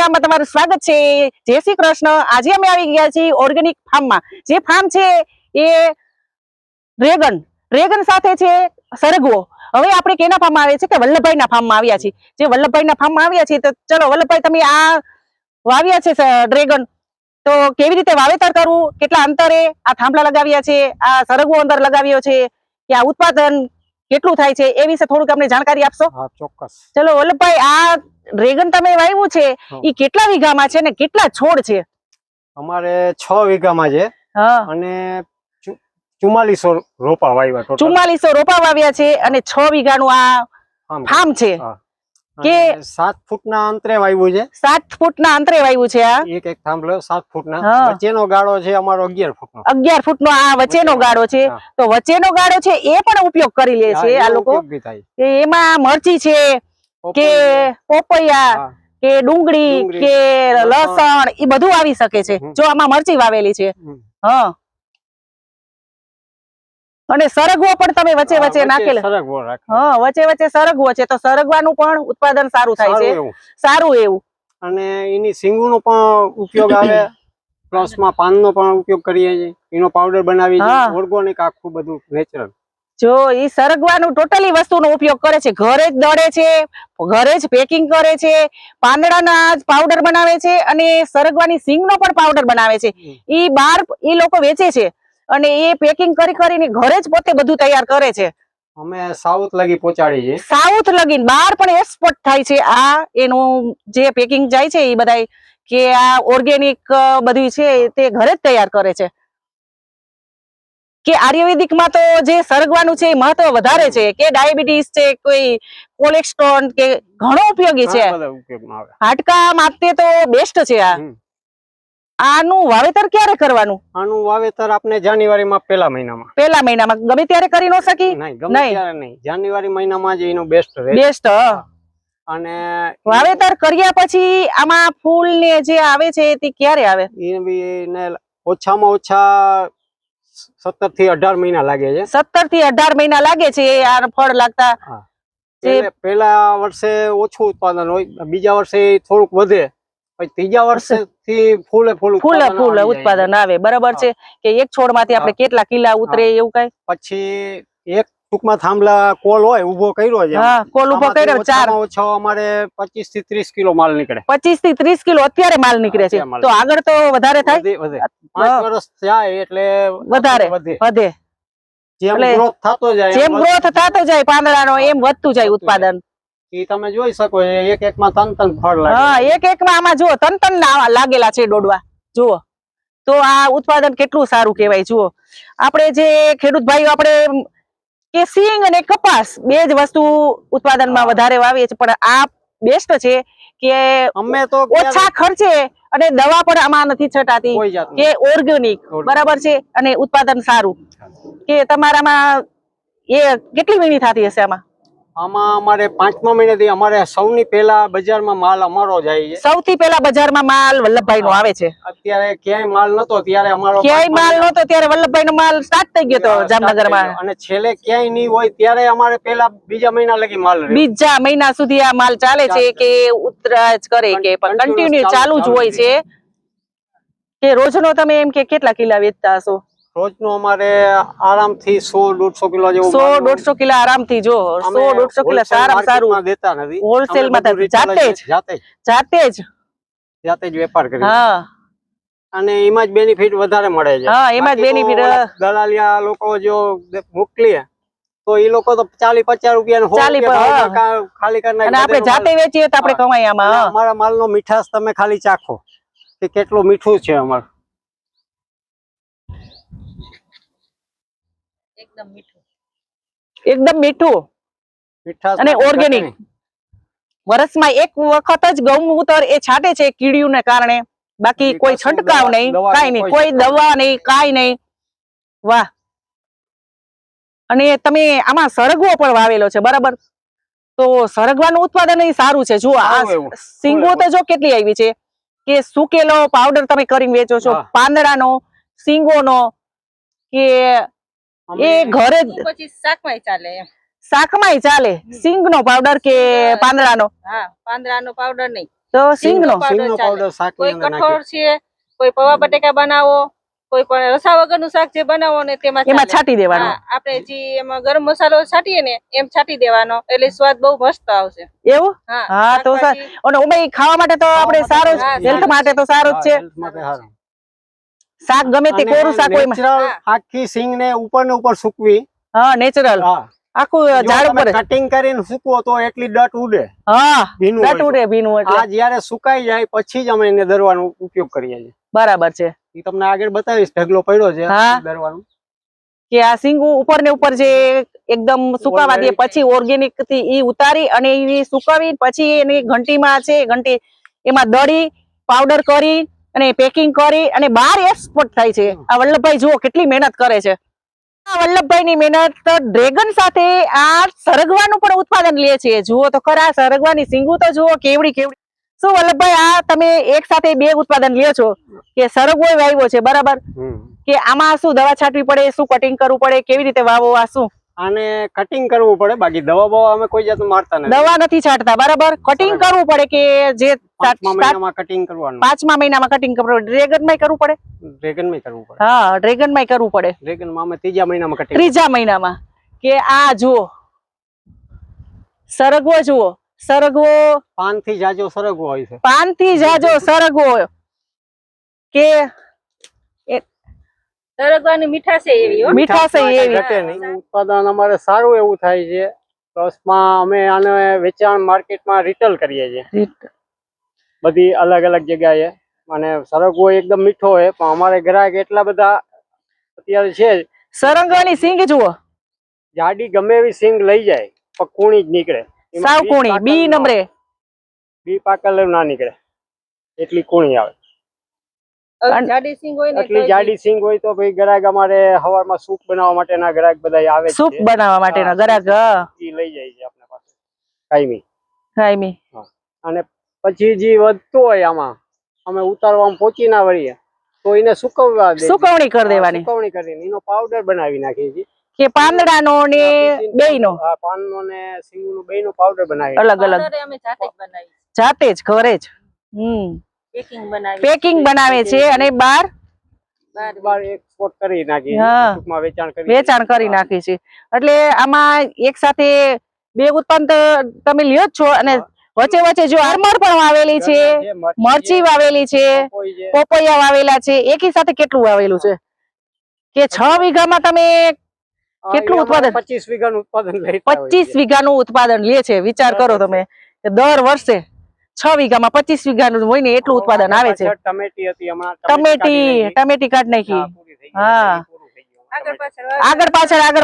વિડીયોમાં તમારું સ્વાગત છે। જય શ્રી કૃષ્ણ। આજે અમે આવી ગયા છીએ ઓર્ગેનિક ફાર્મમાં। જે ફાર્મ છે એ ડ્રેગન સાથે છે સરગવો। હવે આપણે કેના ફાર્મમાં આવ્યા છે કે વલ્લભભાઈના ફાર્મમાં આવ્યા છીએ। જે વલ્લભભાઈના ફાર્મમાં આવ્યા છીએ તો ચલો વલ્લભભાઈ, તમે આ વાવ્યા છે ડ્રેગન, તો કેવી રીતે વાવેતર કરવું, કેટલા અંતરે આ થાંભલા લગાવ્યા છે, આ સરગવો અંદર લગાવ્યો છે, કે આ ઉત્પાદન કેટલું થાય છે એ વિશે થોડુંક અમને જાણકારી આપશો? હા, ચોક્કસ। ચલો વલ્લભભાઈ, આ ડ્રેગન તમે વાવ્યું છે ઈ કેટલા વીઘામાં છે ને કેટલા છોડ છે? અમારે 6 વીઘામાં છે અને 4400 રોપા વાવ્યા ટોટલ। 4400 રોપા વાવ્યા છે અને 6 વીઘાનું આ ફાર્મ છે કે 7 ફૂટના અંતરે વાવ્યું છે। 7 ફૂટના અંતરે વાવ્યું છે આ એક થાંભલો 7 ફૂટના। વચ્ચેનો ગાળો છે અમારો 11 ફૂટનો। 11 ફૂટનો આ વચ્ચેનો ગાળો છે। તો વચ્ચેનો ગાળો છે એ પણ ઉપયોગ કરી લે છે આ લોકો। એમાં મરચી છે કે પોપૈયા કે ડુંગળી કે લસણ એ બધું આવી શકે છે જો આમાં મરચી વાવેલી છે। અને સરગવો પણ તમે વચ્ચે વચ્ચે નાખેલો। વચ્ચે વચ્ચે સરગવો છે તો સરગવાનું પણ ઉત્પાદન સારું થાય છે, સારું એવું। અને એની સિંગુનો પણ ઉપયોગ આવે, પ્લસ માં પાનનો પણ ઉપયોગ કરીએ છીએ, એનો પાવડર બનાવી છે, ઓર્ગેનિક આખું બધું નેચરલ। જો ઈ સરગવાનું ટોટલી વસ્તુનો ઉપયોગ કરે છે, ઘરે જ દળે છે, ઘરે જ પેકિંગ કરે છે, પાંદડાના પાવડર બનાવે છે અને સરગવાની સિંગનો પણ પાવડર બનાવે છે। ઈ બહાર ઈ લોકો વેચે છે અને એ પેકિંગ કરી કરીને ઘરે જ પોતે બધું તૈયાર કરે છે। અમે સાઉથ લગી પહોંચાડી છે, સાઉથ લગીન બહાર પણ એક્સપોર્ટ થાય છે આ એનું જે પેકિંગ જાય છે એ બધાય, કે આ ઓર્ગેનિક બધું છે તે ઘરે જ તૈયાર કરે છે। કે આયુર્વેદિક માં તો જે સરગવાનું છે એ મહત્વ વધારે છે, કે ડાયાબિટીસ છે, કોઈ કોલેસ્ટ્રોલ કે ઘણો ઉપયોગી છે, હાડકા માટે તો બેસ્ટ છે આ। આનું વાવેતર ક્યારે કરવાનું? આનું વાવેતર આપણે જાન્યુઆરીમાં પહેલા મહિનામાં ગમે ત્યારે કરી ન શકી? નહીં, જાન્યુઆરી મહિનામાં જ એનું બેસ્ટ અને વાવેતર કર્યા પછી આમાં ફૂલ ને જે આવે છે તે ક્યારે આવે? એને ઓછામાં ઓછા 17 થી 18 મહિના લાગે છે। 17 થી 18 મહિના લાગે છે આ ફળ લાગતા। પહેલા વર્ષે ઓછું ઉત્પાદન હોય, બીજા વર્ષે થોડુંક વધે, પછી ત્રીજા વર્ષથી ફૂલે ફૂલ ઉત્પાદન આવે। બરાબર છે, કે એક છોડ માંથી આપણે કેટલા કિલા ઉતરે એવું કઈ? પછી એક ટૂંકમાં થાંભલા કોલ હોય ઉભો કર્યો છે, કોલ ઉભો કર્યો, ઓછો અમારે 25 થી 30 કિલો માલ નીકળે। 25 થી 30 કિલો અત્યારે માલ નીકળે છે, તો આગળ તો વધારે થાય? 5 વર્ષ જાય એટલે વધારે વધે, જેમ ગ્રોથ થતો જાય પાંદડાનો એમ વધતું જાય ઉત્પાદન। ઈ તમે જોઈ શકો એક એક માં 3 ફળ લાગે। એક એક માં આમાં જુઓ 3 લાગેલા છે ડોડવા, જુઓ તો આ ઉત્પાદન કેટલું સારું કહેવાય। જુઓ આપણે જે ખેડૂત ભાઈઓ આપણે કે સિંગ અને કપાસ બે જ વસ્તુ ઉત્પાદનમાં વધારે વાવીએ છીએ, પણ આ બેસ્ટ છે કે અમે તો ઓછા ખર્ચે અને દવા પણ આમાં નથી છટાતી, કે ઓર્ગેનિક બરાબર છે અને ઉત્પાદન સારું। કે તમારામાં એ કેટલી વીણી થતી હશે આમાં? અમારે 5મા મહિનાથી અમારે સૌથી પહેલા બજારમાં માલ અમારો જાય છે। સૌથી પહેલા બજારમાં માલ વલ્લભભાઈ નો આવે છે। અત્યારે ક્યાંય માલ નતો ત્યારે અમારો ત્યારે વલ્લભભાઈ નો માલ સ્ટાર્ટ થઈ ગયો હતો જામનગરમાં, અને છેલ્લે ક્યાંય નહીં હોય ત્યારે અમારે પહેલા બીજા મહિના લગી માલ બીજા મહિના સુધી આ માલ ચાલે છે, કે ઉતરાજ કરે કે કન્ટિન્યુ ચાલુ જ હોય છે। કે રોજનો તમે એમ કે કેટલા કિલા વેચતા હશો? રોજનો અમારે આરામથી 100-150 કિલો જેવો 100-150 કિલો આરામથી। જો 100-150 કિલો સારું દેતા નથી, હોલસેલ માં જાતે જ વેપાર કરી। અને એમાં જ બેનિફિટ વધારે મળે છે। એમાં જ બેનિફિટ, દલાલિયા લોકો જો મોકલીએ તો એ લોકો તો 40-50 રૂપિયા ખાલી કરી, અને આપણે જાતે વેચીએ તો આપણે કમાઈ આમાં। અમારા માલનો મીઠાશ તમે ખાલી ચાખો કે કેટલું મીઠું છે અમારું, એકદમ મીઠું અને ઓર્ગેનિક। વર્ષમાં એક વખત જ ગૌમૂત્ર એ છાંટે છે કીડીઓને કારણે, બાકી કોઈ છંટકાવ નહીં, કાઈ નહીં, કોઈ દવા નહીં, કાઈ નહીં। વાહ! અને તમે આમાં સરગવો પણ વાવેલો છે, બરાબર? તો સરગવાનું ઉત્પાદન એ સારું છે। જુઓ આ સિંગો તો જો કેટલી આવી છે, કે સુકેલો પાવડર તમે કરીને વેચો છો, પાંદડાનો, સિંગોનો, કે એ ઘરે પછી શાકમાંય ચાલે સિંગ નો પાવડર કે પાંદડાનો? પાંદડાનો પાવડર નહીં, તો સિંગનો સિંગનો પાવડર શાક ની કોઈ અંદર કઠોળ નાખી છે, કોઈ પૌવા બટેકા બનાવો, કોઈ પણ રસા વગરનું શાક જે બનાવો ને તેમાં એમાં ચાલે. છાંટી દેવાનો. હા, આપણે જે એમાં ગરમ મસાલો છાંટીએ ને એમ છાંટી દેવાનો એટલે સ્વાદ બહુ મસ્ત આવશે. એવું હા તો શાકભાજી અને ઉમે ખાવા માટે તો આપણે સારું હા, હેલ્થ સારું માટે છે. તો સારું જ છે. health માટે સારું. શાક ગમે તે અને કોરું શાક હોય natural આખી સિંગ ને ઉપર ને ઉપર સૂકવી. હા નેચરલ હા, આખું ઝાડ ઉપર કટિંગ કરીને સૂકવો તો એટલી ડટ ઉડે. હા ભીનું હોય ડટ તો. ઉડે ભીનું એટલે આ જ્યારે સુકાઈ જાય પછી જ અમે એને દરવાનો ઉપયોગ કરીએ છીએ. બરાબર છે એ તમને આગળ બતાવીશ, ઢગલો પડ્યો છે હા. દરવાનું. કે આ સિંગ ઉપર ને ઉપર જે એકદમ સુકાવા દે પછી ઓર્ગેનિક થી ઈ ઉતારી અને ઈ સુકાવી પછી એની ઘંટીમાં છે ઘંટી એમાં દળી પાવડર કરી અને પેકિંગ કરી અને બહાર એક્સપોર્ટ થાય છે. આ વલ્લભભાઈ જુઓ કેટલી મહેનત કરે છે. આ વલ્લભભાઈ ની મહેનત ડ્રેગન સાથે આ સરગવાનું પણ ઉત્પાદન લે છે. જુઓ તો ખરા સરગવાની સિંગુ તો જુઓ કેવડી કેવડી. શું વલ્લભભાઈ આ તમે એક સાથે બે ઉત્પાદન લ્યો છો કે સરગવો વાવ્યો છે બરાબર, કે આમાં શું દવા છાંટવી પડે, શું કટિંગ કરવું પડે, કેવી રીતે વાવો, આ શું આને કટિંગ કરવું પડે, બાકી દવા બવા અમે કોઈ જાતનું મારતા નથી. દવા નથી છાંટતા બરાબર, કટિંગ કરવું પડે કે જે 5મા મહિનામાં કટિંગ કરવાનું. 5મા મહિનામાં કટિંગ કરવું પડે. ડ્રેગન માં કરવું પડે, ડ્રેગન માં કરવું પડે. હા ડ્રેગન માં કરવું પડે. ડ્રેગન માં અમે 3જા મહિનામાં કટિંગ. 3જા મહિનામાં કે આ જુઓ સરગવો જુઓ, સરગવો પાનથી જાજો સરગવો હોય છે. પાનથી જાજો સરગવો કે સરગવાની મીઠાશ એવી હો. મીઠાશ એવી. ઘટે નહીં. ઉત્પાદન અમારે સારું એવું થાય છે. પ્લસમાં અમે આને વેચાણ માર્કેટમાં રિટેલ કરીએ છીએ બધી અલગ અલગ જગ્યાએ. અને સરગવો એકદમ મીઠો હોય પણ અમારે ગ્રાહક એટલા બધા અત્યારે છે. સરંગવાની સિંગ જુઓ, જાડી ગમે એવી સિંગ લઈ જાય પણ કૂણી જ નીકળે. સાવ કૂણી, બી નંબરે, બી પાકલ ના નીકળે, એટલી કૂણી આવે. જાડી સિંગ હોય ને એટલી જાડી સિંગ હોય તો ભાઈ ગ્રાહક અમારે સવારમાં સૂપ બનાવવા માટેના ગ્રાહક બધા આવે છે. સૂપ બનાવવા માટેના ગ્રાહક ઈ લઈ જાય છે આપણા પાસે કાયમી. કાયમી. અને પછી જે વધતું હોય આમાં અમે ઉતારવામાં પહોંચી ના વળીએ તો એને સુકવવા દે, સુકવણી કરી દેવાની, સુકવણી કરીને એનો પાવડર બનાવી નાખીએ છીએ કે પાંદડાનો ને બેયનો. હા, પાનનો ને સિંગનો બેયનો પાવડર બનાવી અલગ અલગ અમે જાતે જ બનાવી, જાતે જ ઘરે જ પેકિંગ બનાવી, પેકિંગ બનાવે છે અને બહાર એક્સપોર્ટ કરી નાખી, હા ટૂંકમાં વેચાણ કરી નાખી છે. એટલે આમાં એક સાથે બે ઉત્પાદન તમે લ્યો જ છો અને વચ્ચે વચ્ચે જો આરમર પણ વાવેલી છે, મરચી વાવેલી છે, પોપૈયા વાવેલા છે. એકી સાથે કેટલું વાવેલું છે કે 6 વીઘામાં તમે કેટલું ઉત્પાદન? 25 વીઘાનું ઉત્પાદન લે. 25 વીઘાનું ઉત્પાદન લે છે. વિચાર કરો તમે કે દર વર્ષે 6 વીઘામાં 25 વીઘાનું હોય ને એટલું ઉત્પાદન આવે છે. ટમેટી હતી હમણાં, ટમેટી કાઢ નાખી. હા, આગળ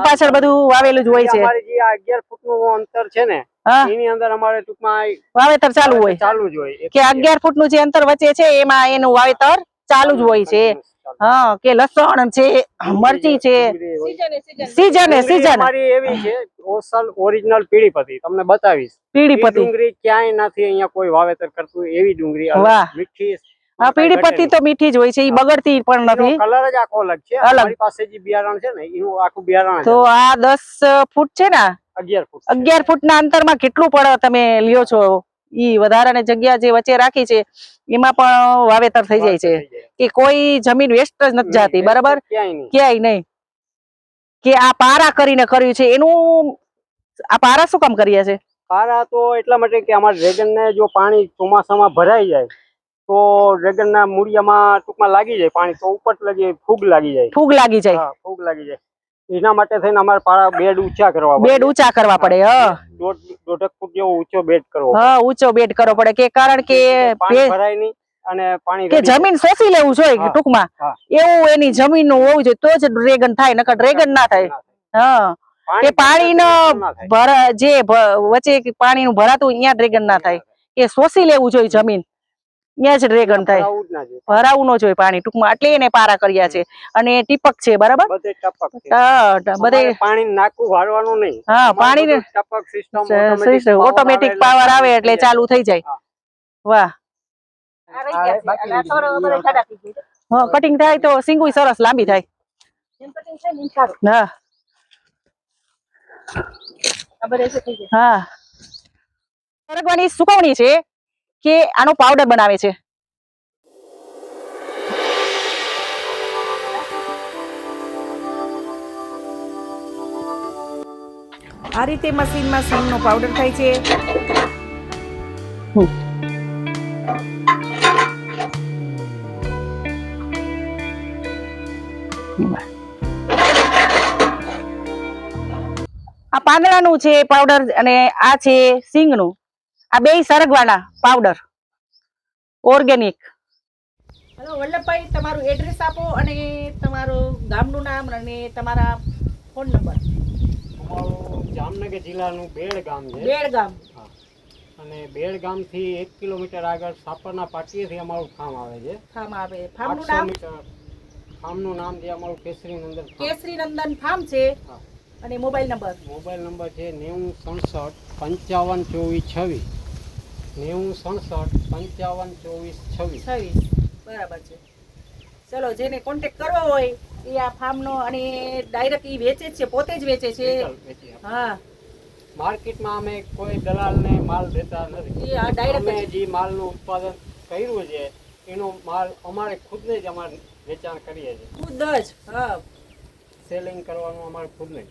પાછળ બધું વાવેલું જ હોય છે. અમારી જે 11 ફૂટનું અંતર છે ને એની અંદર અમારે ટૂંકમાં વાવેતર ચાલુ હોય જ હોય કે 11 ફૂટનું જે અંતર વચ્ચે છે એમાં એનું વાવેતર ચાલુ જ હોય છે. હા, કે લસણ છે, મરચી છે, સીઝન અમારી એવી છે ઓરિજિનલ પીળીપતિ. તમને બતાવીશ પીળીપતિ ડુંગળી ક્યાંય નથી અહીંયા કોઈ વાવેતર કરતું એવી ડુંગળી. વાહ, મીઠી. હા પીળીપતિ તો મીઠી જ હોય છે, ઈ બગડતી પણ નથી. કલર જ આખો અલગ છે. અમારી પાસે જે બિયારણ છે ને એનું આખું બિયારણ. તો આ 10 ફૂટ છે ને, 11 ફૂટના અંતરમાં કેટલું પણ તમે લ્યો છો. ઈ વધારાની જગ્યા જે વચ્ચે રાખી છે એમાં પણ વાવેતર થઈ જાય છે કે કોઈ જમીન વેસ્ટ જ નથી જાતી. બરાબર, ક્યાંય નહીં. કે આ પારા કરીને કર્યું છે એનું, આ પારા શું કામ કર્યા છે? પારા તો એટલા માટે કે અમારા ડ્રેગન ને જો પાણી ચોમાસામાં ભરાઈ જાય તો ડ્રેગન ના મૂળિયામાં ટૂંકમાં લાગી જાય પાણી, તો ઉપર લગી ફૂગ લાગી જાય. ફૂગ લાગી જાય. હા, ફૂગ લાગી જાય. એના માટે થઈને અમારે પારા બેડ ઊંચા કરવા પડે. બેડ ઊંચા કરવા પડે. હા, 1.5 ફૂટ જેવો ઊંચો બેડ કરવો. હા, ઊંચો બેડ કરવો પડે કે કારણ કે પાણી ભરાય નહીં અને પાણી કે જમીન શોષી લેવું જોઈએ ટૂંકમાં. એવું એની જમીન નું હોવું જોઈએ તો જ ડ્રેગન થાય, નકર ડ્રેગન ના થાય. હા, કે પાણીનો જે વચ્ચે પાણીનું ભરાતું અહીંયા ડ્રેગન ના થાય, કે શોષી લેવું જોઈએ જમીન, ત્યાં જ ડ્રેગન થાય. ભરાવું ન જોઈએ પાણી ટૂંકમાં, એટલે એને પારા કર્યા છે. અને ટીપક છે બરાબર, બધે પાણી નાખવું વાળવાનું નહીં. હા, પાણી ટપક સિસ્ટમ ઓટોમેટિક પાવર આવે એટલે ચાલુ થઈ જાય. વાહ, કટિંગ થાય તો સિંગુય સરસ લાંબી થાય. હા હા, સરગવાની સુકવણી છે કે આનો પાવડર બનાવે છે. આ રીતે મશીનમાં સિંગનો પાવડર થાય છે. આ પાંદડાનું છે પાવડર અને આ છે સિંગનું. આ બે સરગવાના પાવડર ઓર્ગેનિક. હેલો વલ્લભભાઈ, તમારું એડ્રેસ આપો અને તમારું ગામનું નામ અને તમારા ફોન નંબર. અમારું જામનગર જિલ્લાનું બેડ ગામ છે. બેડ ગામ. હા. અને બેડ ગામથી 1 કિલોમીટર આગળ સાપરના પાટીએથી અમારું ફાર્મ આવે છે. ફાર્મ આવે. ફાર્મનું 800 નામ મીટર. ફાર્મનું નામ છે અમારું કેસરી નંદન ફાર્મ. કેસરી નંદન ફાર્મ છે. હા. અને મોબાઈલ નંબર છે 9067 55 24 26. 9067 55 24 26. બરાબર છે. ચલો, જેને કોન્ટેક્ટ કરવો હોય એ આ ફાર્મનો, અને ડાયરેક્ટ ઈ વેચે જ છે, પોતે જ વેચે છે. હા, માર્કેટમાં અમે કોઈ દલાલને માલ દેતા નથી. એ આ ડાયરેક્ટ અમે જે માલનું ઉત્પાદન કર્યું છે એનો માલ અમારે ખુદને જ અમારે વેચાણ કરીએ છીએ. ખુદ જ. હા, સેલિંગ કરવાનું અમારે ખુદ નહીં.